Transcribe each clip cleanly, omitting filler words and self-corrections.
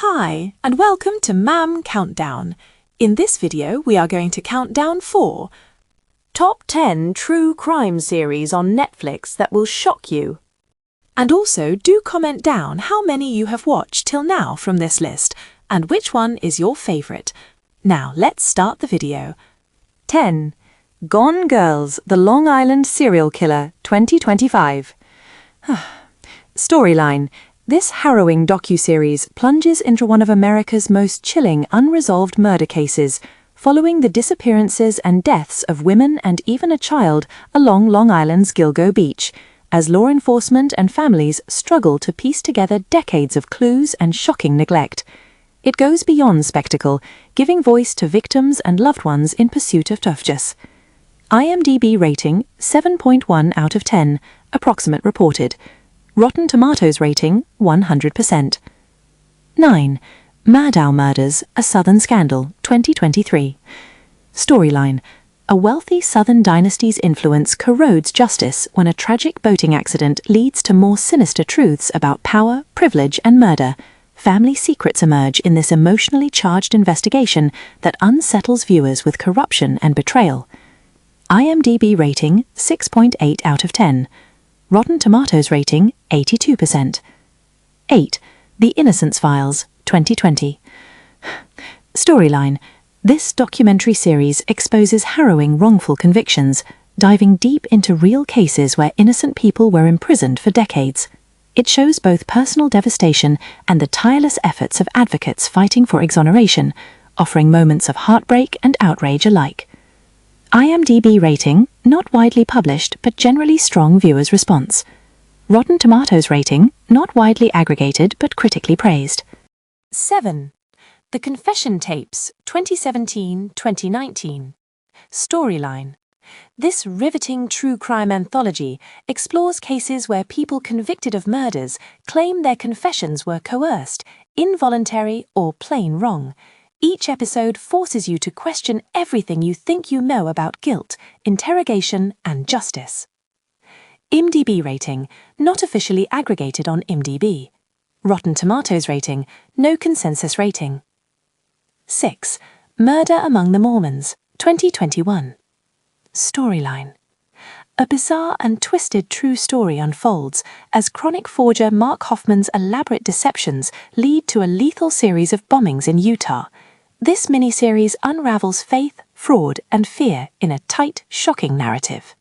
Hi, and welcome to Mam Countdown. In this video, we are going to count down 4 Top 10 true crime series on Netflix that will shock you. And also do comment down how many you have watched till now from this list and which one is your favourite. Now let's start the video. 10. Gone Girls, The Long Island Serial Killer, 2025. Storyline. This harrowing docuseries plunges into one of America's most chilling unresolved murder cases, following the disappearances and deaths of women and even a child along Long Island's Gilgo Beach, as law enforcement and families struggle to piece together decades of clues and shocking neglect. It goes beyond spectacle, giving voice to victims and loved ones in pursuit of justice. IMDb rating 7.1 out of 10, approximate reported. Rotten Tomatoes rating 100%. 9. Maddow Murders, A Southern Scandal, 2023. Storyline. A wealthy Southern dynasty's influence corrodes justice when a tragic boating accident leads to more sinister truths about power, privilege, and murder. Family secrets emerge in this emotionally charged investigation that unsettles viewers with corruption and betrayal. IMDb rating 6.8 out of 10. Rotten Tomatoes rating 82%. 8. The Innocence Files, 2020. Storyline. This documentary series exposes harrowing wrongful convictions, diving deep into real cases where innocent people were imprisoned for decades. It shows both personal devastation and the tireless efforts of advocates fighting for exoneration, offering moments of heartbreak and outrage alike. IMDb rating, not widely published but generally strong viewers' response. Rotten Tomatoes rating, not widely aggregated but critically praised. 7. The Confession Tapes, 2017-2019. Storyline. This riveting true crime anthology explores cases where people convicted of murders claim their confessions were coerced, involuntary, or plain wrong. Each episode forces you to question everything you think you know about guilt, interrogation, and justice. IMDb rating, not officially aggregated on IMDb. Rotten Tomatoes rating, no consensus rating. 6. Murder Among the Mormons, 2021. Storyline. A bizarre and twisted true story unfolds as chronic forger Mark Hoffman's elaborate deceptions lead to a lethal series of bombings in Utah. This miniseries unravels faith, fraud, and fear in a tight, shocking narrative.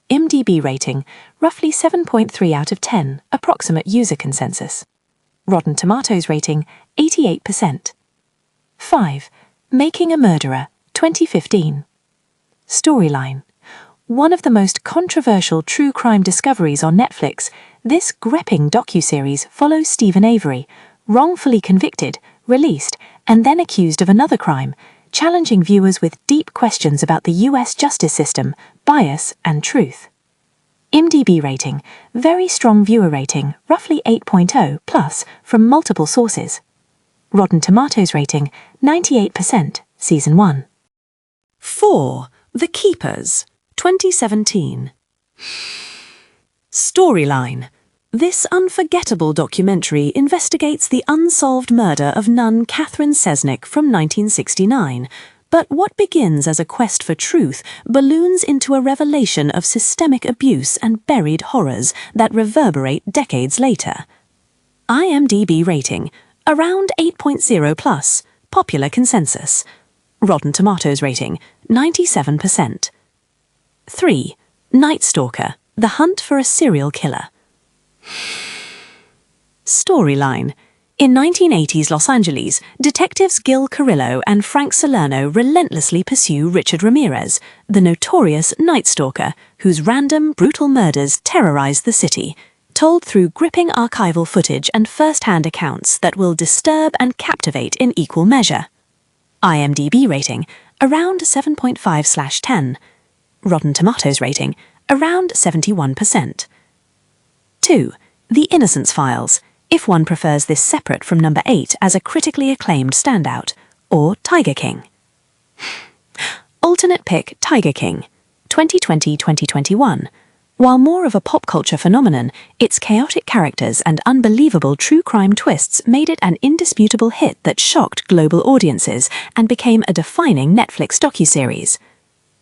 IMDb rating, roughly 7.3 out of 10, approximate user consensus. Rotten Tomatoes rating, 88%. 5. Making a Murderer, 2015. Storyline. One of the most controversial true crime discoveries on Netflix, this gripping docuseries follows Stephen Avery, wrongfully convicted, released, and then accused of another crime, challenging viewers with deep questions about the US justice system, bias, and truth. IMDb rating, very strong viewer rating, roughly 8.0 plus from multiple sources. Rotten Tomatoes rating, 98%, Season 1. 4. The Keepers, 2017. Storyline. This unforgettable documentary investigates the unsolved murder of nun Catherine Sesnick from 1969, but what begins as a quest for truth balloons into a revelation of systemic abuse and buried horrors that reverberate decades later. IMDb rating, around 8.0 plus, popular consensus. Rotten Tomatoes rating, 97%. 3. Night Stalker, The Hunt for a Serial Killer. Storyline. In 1980s Los Angeles, detectives Gil Carrillo and Frank Salerno relentlessly pursue Richard Ramirez, the notorious Night Stalker, whose random, brutal murders terrorize the city, told through gripping archival footage and first-hand accounts that will disturb and captivate in equal measure. IMDb rating, around 7.5/10. Rotten Tomatoes rating, around 71%. 2. The Innocence Files, if one prefers this separate from number 8 as a critically acclaimed standout, or Tiger King. Alternate pick Tiger King, 2020-2021. While more of a pop culture phenomenon, its chaotic characters and unbelievable true crime twists made it an indisputable hit that shocked global audiences and became a defining Netflix docuseries.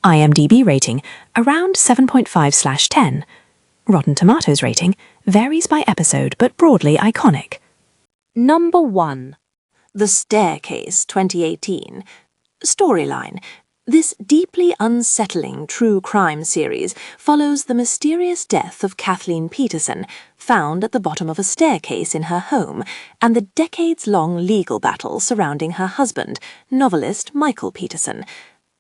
IMDb rating, around 7.5/10. Rotten Tomatoes rating, varies by episode but broadly iconic. Number 1. The Staircase, 2018. Storyline. This deeply unsettling true crime series follows the mysterious death of Kathleen Peterson, found at the bottom of a staircase in her home, and the decades-long legal battle surrounding her husband, novelist Michael Peterson.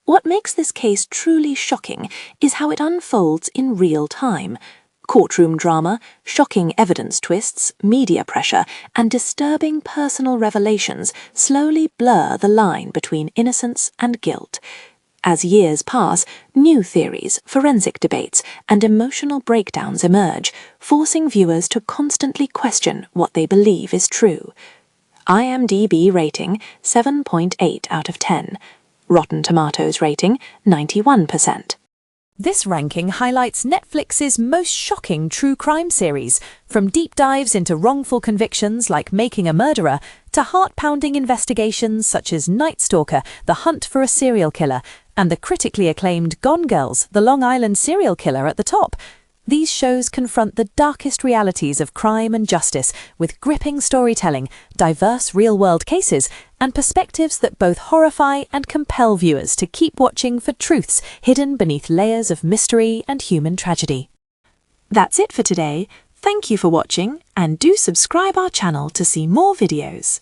What makes this case truly shocking is how it unfolds in real time. Courtroom drama, shocking evidence twists, media pressure, and disturbing personal revelations slowly blur the line between innocence and guilt. As years pass, new theories, forensic debates, and emotional breakdowns emerge, forcing viewers to constantly question what they believe is true. IMDb rating, 7.8 out of 10. Rotten Tomatoes rating, 91%. This ranking highlights Netflix's most shocking true crime series, from deep dives into wrongful convictions like Making a Murderer to heart-pounding investigations such as Night Stalker, The Hunt for a Serial Killer, and the critically acclaimed Gone Girls, The Long Island Serial Killer at the top. These shows confront the darkest realities of crime and justice with gripping storytelling, diverse real-world cases, and perspectives that both horrify and compel viewers to keep watching for truths hidden beneath layers of mystery and human tragedy. That's it for today. Thank you for watching, and do subscribe our channel to see more videos.